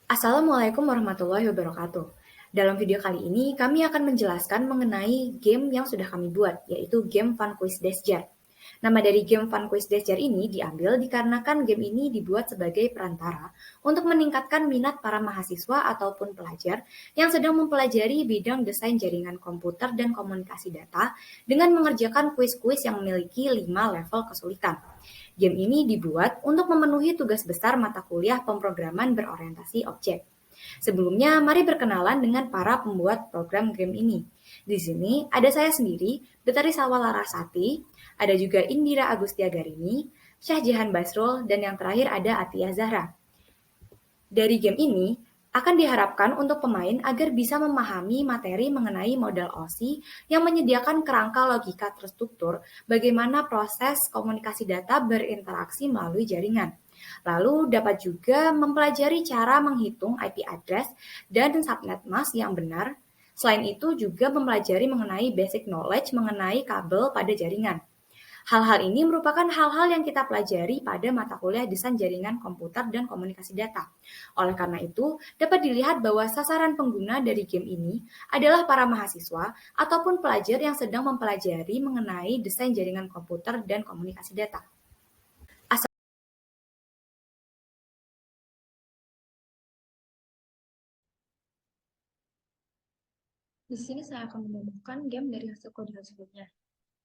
Assalamualaikum warahmatullahi wabarakatuh. Dalam video kali ini, kami akan menjelaskan mengenai game yang sudah kami buat, yaitu game Fun Quiz Desjar. Nama dari game Fun Quiz Desjar ini diambil dikarenakan game ini dibuat sebagai perantara untuk meningkatkan minat para mahasiswa ataupun pelajar yang sedang mempelajari bidang desain jaringan komputer dan komunikasi data dengan mengerjakan kuis-kuis yang memiliki 5 level kesulitan. Game ini dibuat untuk memenuhi tugas besar mata kuliah pemrograman berorientasi objek. Sebelumnya, mari berkenalan dengan para pembuat program game ini. Di sini ada saya sendiri, Betari Salwa Larasati, ada juga Indira Agustia Garini, Syahjahan Basrul, dan yang terakhir ada Atia Zahra. Dari game ini, akan diharapkan untuk pemain agar bisa memahami materi mengenai model OSI yang menyediakan kerangka logika terstruktur bagaimana proses komunikasi data berinteraksi melalui jaringan. Lalu dapat juga mempelajari cara menghitung IP address dan subnet mask yang benar. Selain itu juga mempelajari mengenai basic knowledge mengenai kabel pada jaringan. Hal-hal ini merupakan hal-hal yang kita pelajari pada mata kuliah desain jaringan komputer dan komunikasi data. Oleh karena itu, dapat dilihat bahwa sasaran pengguna dari game ini adalah para mahasiswa ataupun pelajar yang sedang mempelajari mengenai desain jaringan komputer dan komunikasi data. Di sini saya akan menambahkan game dari hasil kode sebelumnya.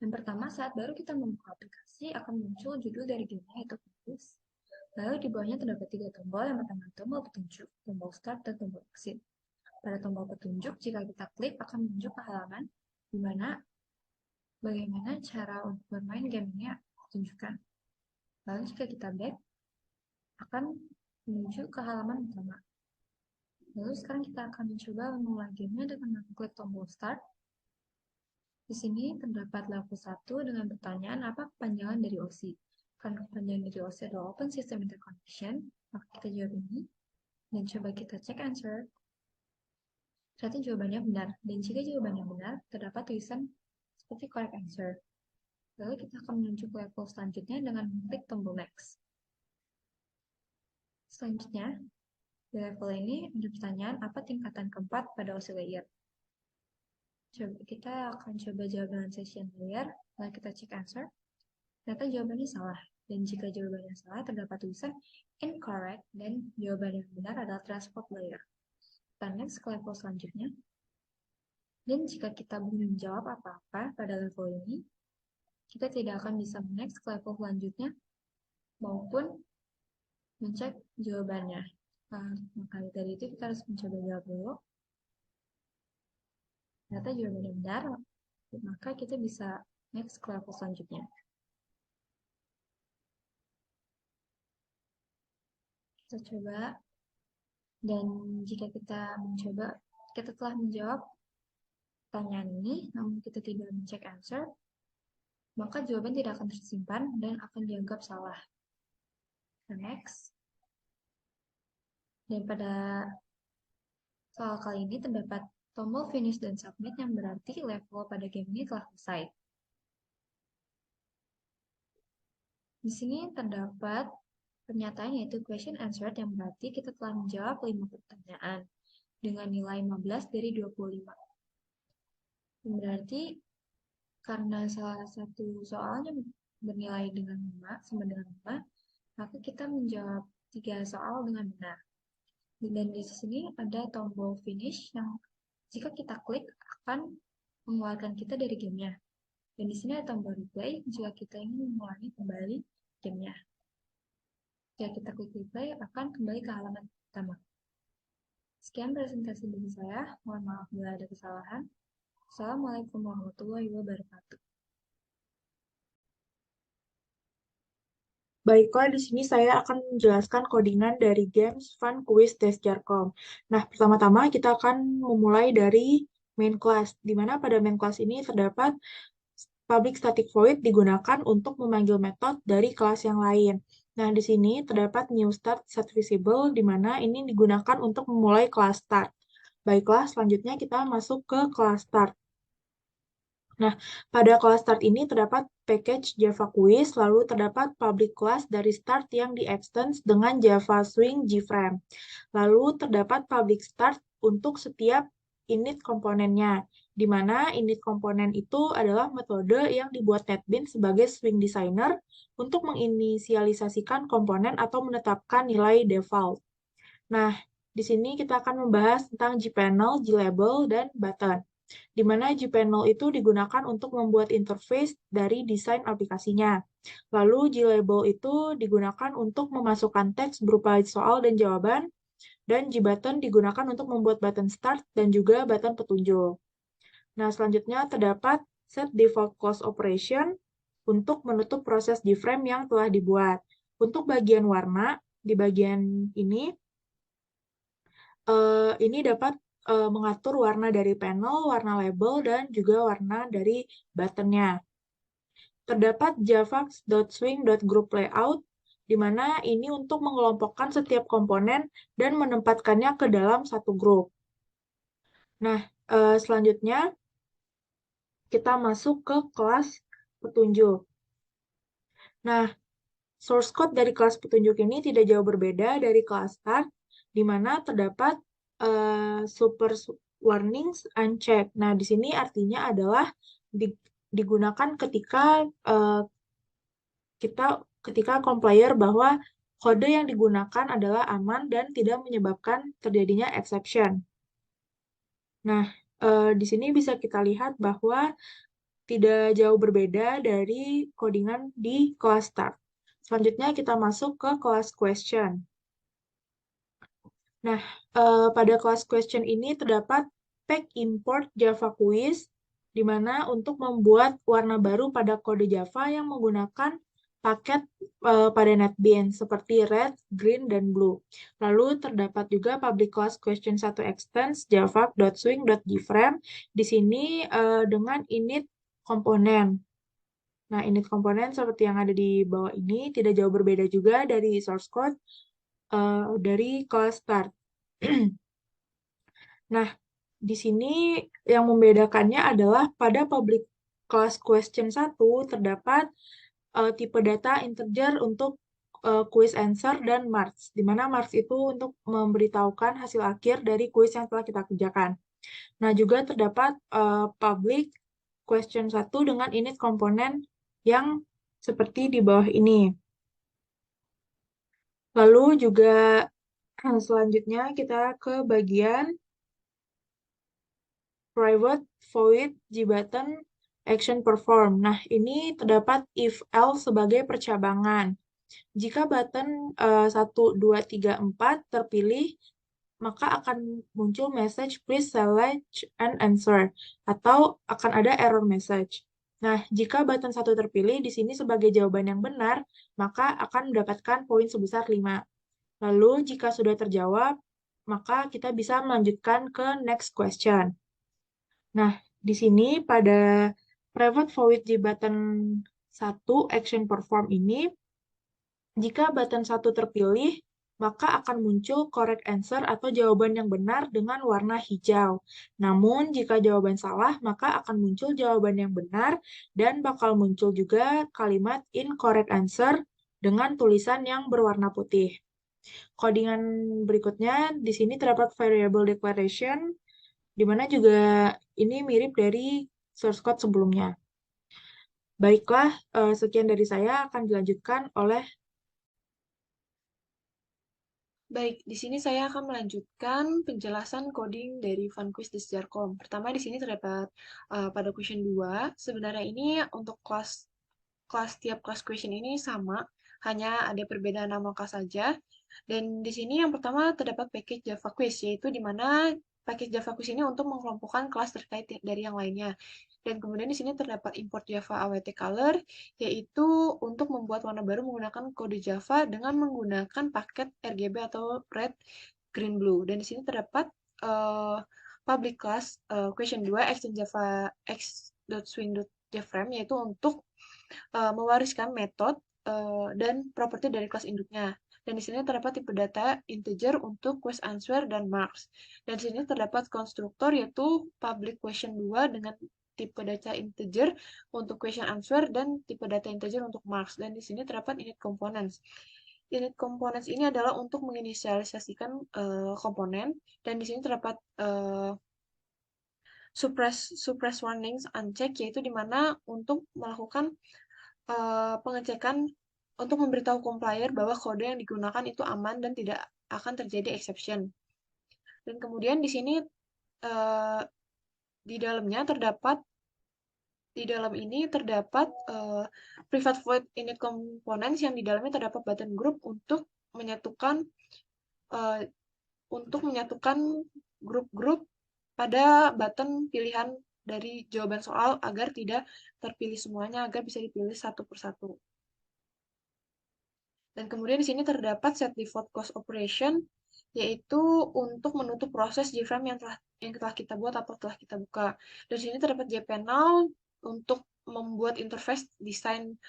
Yang pertama, saat baru kita membuka aplikasi, akan muncul judul dari gamenya yaitu Focus. Lalu di bawahnya terdapat 3 tombol, yang pertama tombol petunjuk, tombol start, dan tombol exit. Pada tombol petunjuk, jika kita klik akan menuju ke halaman di mana bagaimana cara untuk bermain game ini tunjukkan. Lalu jika kita back, akan menuju ke halaman utama. Lalu sekarang kita akan mencoba memulai gamenya dengan mengklik tombol start. Di sini terdapat level 1 dengan pertanyaan apa kepanjangan dari OSI. Karena kepanjangan dari OSI adalah Open System Interconnection, maka kita jawab ini. Dan coba kita cek answer. Ternyata jawabannya benar. Dan jika jawabannya benar, terdapat tulisan seperti correct answer. Lalu kita akan menuju ke level selanjutnya dengan mengklik tombol next. Selanjutnya, di level ini ada pertanyaan apa tingkatan keempat pada OSI layer. Kita akan coba jawab dengan session layer, lalu kita cek answer. Ternyata jawabannya salah. Dan jika jawabannya salah, terdapat tulisan incorrect dan jawaban yang benar adalah transport layer. Kita next ke level selanjutnya. Dan jika kita belum menjawab apa-apa pada level ini, kita tidak akan bisa next ke level selanjutnya maupun mencek jawabannya. Maka dari itu kita harus mencoba jawab dulu. Ternyata jawabannya benar, maka kita bisa next ke level selanjutnya. Kita coba, dan jika kita telah menjawab pertanyaan ini, namun kita tidak mencek answer, maka jawaban tidak akan tersimpan dan akan dianggap salah. Next. Dan pada soal kali ini terdapat tombol finish dan submit yang berarti level pada game ini telah selesai. Di sini terdapat pernyataan yaitu question answered yang berarti kita telah menjawab 5 pertanyaan dengan nilai 15 dari 25. Berarti karena salah satu soalnya bernilai dengan 5, sama dengan 5, maka kita menjawab 3 soal dengan benar. Dan di sini ada tombol finish yang jika kita klik akan mengeluarkan kita dari gamenya. Dan di sini ada tombol replay jika kita ingin mengulangi kembali gamenya. Jika kita klik replay akan kembali ke halaman pertama. Sekian presentasi dari saya. Mohon maaf bila ada kesalahan. Assalamualaikum warahmatullahi wabarakatuh. Baiklah, di sini saya akan menjelaskan codingan dari games Fun Quiz Desjarkom. Nah, pertama-tama kita akan memulai dari main class, di mana pada main class ini terdapat public static void digunakan untuk memanggil metode dari kelas yang lain. Nah, di sini terdapat new start set visible, di mana ini digunakan untuk memulai kelas start. Baiklah, selanjutnya kita masuk ke kelas start. Nah, pada kelas start ini terdapat package Java Quiz, lalu terdapat public class dari start yang di-extend dengan Java Swing JFrame. Lalu terdapat public start untuk setiap init komponennya, di mana init komponen itu adalah metode yang dibuat NetBeans sebagai swing designer untuk menginisialisasikan komponen atau menetapkan nilai default. Nah, di sini kita akan membahas tentang gPanel, glabel, dan button, di mana gPanel itu digunakan untuk membuat interface dari desain aplikasinya. Lalu glabel itu digunakan untuk memasukkan teks berupa soal dan jawaban, dan gbutton digunakan untuk membuat button start dan juga button petunjuk. Nah, selanjutnya terdapat set default close operation untuk menutup proses JFrame yang telah dibuat. Untuk bagian warna, di bagian ini dapat mengatur warna dari panel, warna label, dan juga warna dari buttonnya. Terdapat javax.swing.groupLayout, di mana ini untuk mengelompokkan setiap komponen dan menempatkannya ke dalam satu grup. Nah, selanjutnya kita masuk ke kelas petunjuk. Nah, source code dari kelas petunjuk ini tidak jauh berbeda dari kelas start, di mana terdapat super warnings unchecked. Nah, di sini artinya adalah digunakan ketika ketika compiler bahwa kode yang digunakan adalah aman dan tidak menyebabkan terjadinya exception. Nah, di sini bisa kita lihat bahwa tidak jauh berbeda dari codingan di kelas start. Selanjutnya kita masuk ke kelas question. Nah, pada kelas question ini terdapat pack import Java Quiz, di mana untuk membuat warna baru pada kode Java yang menggunakan paket pada NetBeans seperti red, green, dan blue. Lalu terdapat juga public class question 1 extends java.swing.jframe di sini dengan init komponen. Nah, init komponen seperti yang ada di bawah ini tidak jauh berbeda juga dari source code dari kelas start. Nah, di sini yang membedakannya adalah pada public class question 1 terdapat tipe data integer untuk quiz answer dan marks, di mana marks itu untuk memberitahukan hasil akhir dari quiz yang telah kita kerjakan. Nah, juga terdapat public question 1 dengan init komponen yang seperti di bawah ini. Lalu juga selanjutnya kita ke bagian private void gbutton action perform. Nah, ini terdapat if else sebagai percabangan. Jika button 1, 2, 3, 4 terpilih, maka akan muncul message please select an answer atau akan ada error message. Nah, jika button 1 terpilih di sini sebagai jawaban yang benar, maka akan mendapatkan poin sebesar 5. Lalu, jika sudah terjawab, maka kita bisa melanjutkan ke next question. Nah, di sini pada private void di button 1 action perform ini, jika button 1 terpilih, maka akan muncul correct answer atau jawaban yang benar dengan warna hijau. Namun, jika jawaban salah, maka akan muncul jawaban yang benar dan bakal muncul juga kalimat incorrect answer dengan tulisan yang berwarna putih. Codingan berikutnya, di sini terdapat variable declaration, di mana juga ini mirip dari source code sebelumnya. Baiklah, sekian dari saya akan dilanjutkan oleh. Baik, di sini saya akan melanjutkan penjelasan coding dari FunQuiz.Jarcom. Pertama di sini terdapat pada question 2, sebenarnya ini untuk tiap kelas question ini sama, hanya ada perbedaan nama kelas saja. Dan di sini yang pertama terdapat package Java Quiz, yaitu di mana package Java Quiz ini untuk mengelompokkan kelas terkait dari yang lainnya. Dan kemudian di sini terdapat import Java awt color, yaitu untuk membuat warna baru menggunakan kode Java dengan menggunakan paket RGB atau red, green, blue. Dan di sini terdapat public class question 2 extend java x.swing.jframe, yaitu untuk mewariskan metode dan properti dari kelas induknya. Dan di sini terdapat tipe data integer untuk quiz answer dan marks. Dan di sini terdapat konstruktor yaitu public question 2 dengan tipe data integer untuk question answer dan tipe data integer untuk marks. Dan di sini terdapat init components. Init components ini adalah untuk menginisialisasikan komponen, dan di sini terdapat suppress warnings uncheck, yaitu di mana untuk melakukan pengecekan untuk memberitahu compiler bahwa kode yang digunakan itu aman dan tidak akan terjadi exception. Dan kemudian di sini di dalam ini terdapat private void init components yang di dalamnya terdapat button group untuk menyatukan grup-grup pada button pilihan dari jawaban soal agar tidak terpilih semuanya, agar bisa dipilih satu persatu. Dan kemudian di sini terdapat set default close operation, yaitu untuk menutup proses JFrame yang telah kita buat atau telah kita buka. Dan di sini terdapat jpanel untuk membuat interface desain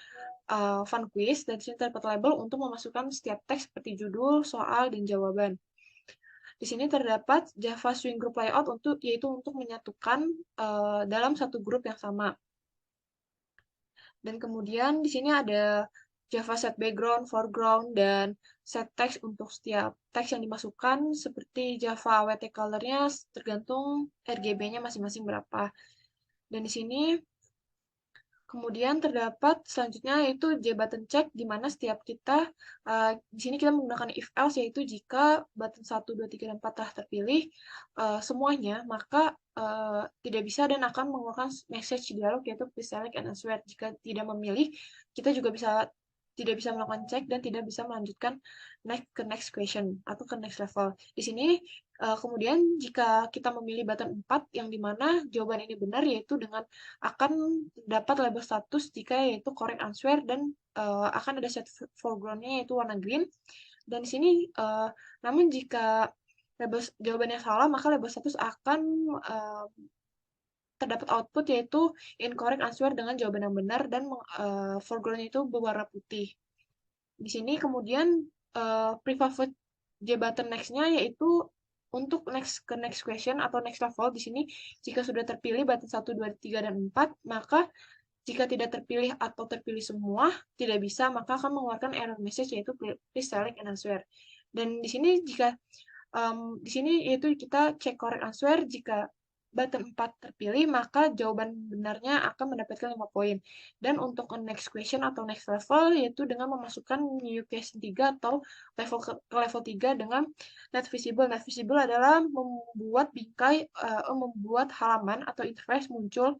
fun quiz, dan di sini terdapat label untuk memasukkan setiap teks seperti judul, soal, dan jawaban. Di sini terdapat Java Swing Group Layout yaitu untuk menyatukan dalam satu grup yang sama. Dan kemudian di sini ada Java Set Background, Foreground, dan Set Text untuk setiap teks yang dimasukkan, seperti Java AWT Color-nya tergantung RGB-nya masing-masing berapa. Dan di sini kemudian terdapat selanjutnya yaitu JButton check, di mana setiap kita, di sini kita menggunakan if else, yaitu jika button 1, 2, 3, dan 4 telah terpilih semuanya, maka tidak bisa dan akan mengeluarkan message dialog yaitu please select and answer. Jika tidak memilih, kita juga tidak bisa melakukan cek dan tidak bisa melanjutkan ke next question atau ke next level. Di sini kemudian jika kita memilih button 4 yang dimana jawaban ini benar, yaitu dengan akan dapat label status jika yaitu correct answer, dan akan ada set foreground-nya yaitu warna green. Dan di sini namun jika label jawabannya salah, maka label status akan terdapat output yaitu incorrect answer dengan jawaban yang benar, dan foreground itu berwarna putih. Di sini kemudian prefavored JButton next-nya yaitu untuk next question atau next level. Di sini jika sudah terpilih button 1, 2, 3, dan 4, maka jika tidak terpilih atau terpilih semua tidak bisa, maka akan mengeluarkan error message yaitu please select and answer. Dan di sini di sini yaitu kita cek correct answer, jika button 4 terpilih, maka jawaban benarnya akan mendapatkan 5 poin. Dan untuk next question atau next level, yaitu dengan memasukkan new question 3 atau level 3 dengan net visible. Net visible adalah membuat membuat halaman atau interface muncul.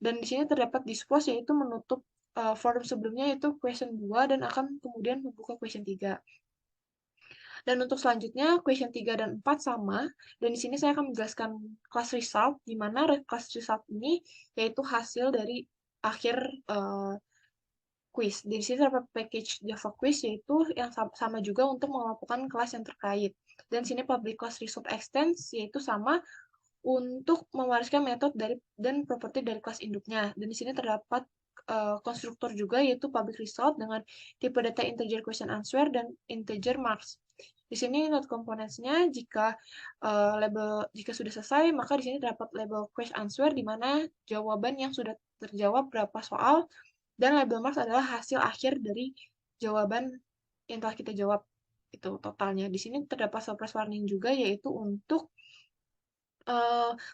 Dan di sini terdapat dispose, yaitu menutup form sebelumnya, yaitu question 2, dan akan kemudian membuka question 3. Dan untuk selanjutnya, question 3 dan 4 sama. Dan di sini saya akan menjelaskan class result, di mana class result ini yaitu hasil dari akhir quiz. Di sini terdapat package Java quiz, yaitu yang sama juga untuk mengelompokkan kelas yang terkait. Dan di sini public class result extends, yaitu sama untuk mewariskan metode dan properti dari kelas induknya. Dan di sini terdapat konstruktor juga, yaitu public result dengan tipe data integer question answer dan integer marks. Di sini note components-nya jika sudah selesai, maka di sini terdapat label question answer, di mana jawaban yang sudah terjawab berapa soal, dan label marks adalah hasil akhir dari jawaban yang telah kita jawab itu totalnya. Di sini terdapat suppress warning juga, yaitu untuk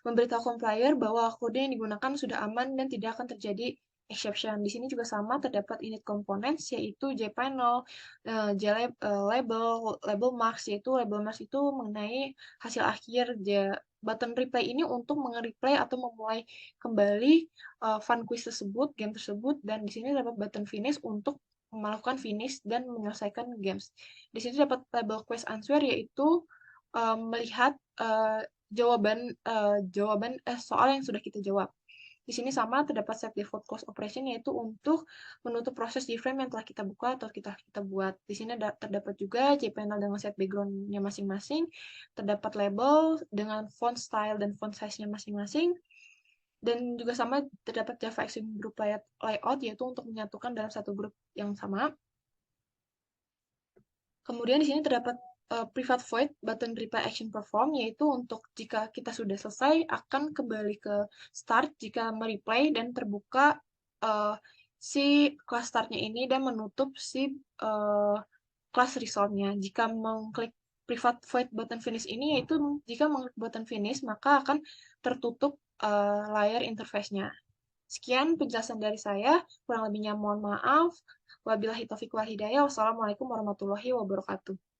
memberitahu compiler bahwa kode yang digunakan sudah aman dan tidak akan terjadi exception. Di sini juga sama, terdapat init components, yaitu jpanel, label marks, yaitu label marks itu mengenai hasil akhir. Button replay ini untuk nge-replay atau memulai kembali fun quiz tersebut, game tersebut. Dan di sini dapat button finish untuk melakukan finish dan menyelesaikan games. Di sini dapat label quest answer, yaitu melihat jawaban soal yang sudah kita jawab. Di sini sama, terdapat set default close operation, yaitu untuk menutup proses JFrame yang telah kita buka atau kita buat. Di sini terdapat juga jpanel dengan set background-nya masing-masing, terdapat label dengan font style dan font size-nya masing-masing, dan juga sama terdapat Java Swing Group Layout, yaitu untuk menyatukan dalam satu grup yang sama. Kemudian di sini terdapat private void button reply action perform, yaitu untuk jika kita sudah selesai akan kembali ke start jika mereplay dan terbuka uh, si kelas startnya ini dan menutup si kelas resolve-nya. Jika mengklik private void button finish ini, yaitu jika mengklik button finish maka akan tertutup layar interface-nya. Sekian penjelasan dari saya, kurang lebihnya mohon maaf. Wabillahi taufiq wal hidayah. Wassalamualaikum warahmatullahi wabarakatuh.